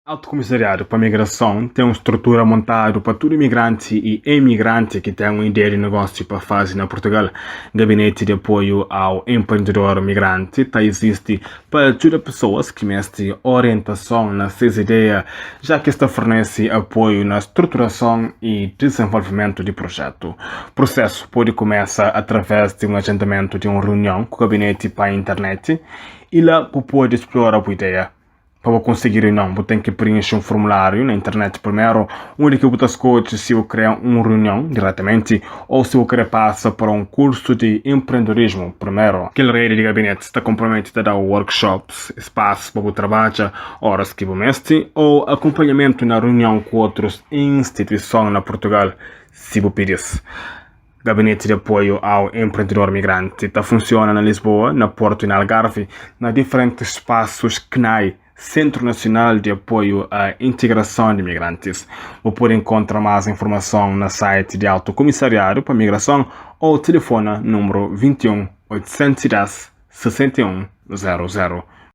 Alto Comissariado para a Migração tem uma estrutura montada para todo imigrante e imigrante que tem uma ideia de negócio para fazer na Portugal. Gabinete de apoio ao empreendedor migrante existe para ajudar pessoas que mestre orientação nas suas ideias, já que esta fornece apoio na estruturação e desenvolvimento de projeto. O processo pode começar através de um agendamento de uma reunião com o gabinete para a internet e lá pode explorar a ideia. Para conseguir não, você tem que preencher um formulário na internet primeiro, onde que você escolhe se você quer uma reunião diretamente ou se você quer passar por um curso de empreendedorismo primeiro. Aquele rede de gabinete está comprometido a dar workshops, espaço para você trabalhar, horas que você mestre, ou acompanhamento na reunião com outras instituições na Portugal, se você pedir. Gabinete de apoio ao empreendedor migrante funciona na Lisboa, na Porto e na Algarve, na diferentes espaços CNAI, Centro Nacional de Apoio à Integração de Migrantes. Você pode encontrar mais informação no site de Alto Comissariado para a Migração ou telefone número 21 810 6100.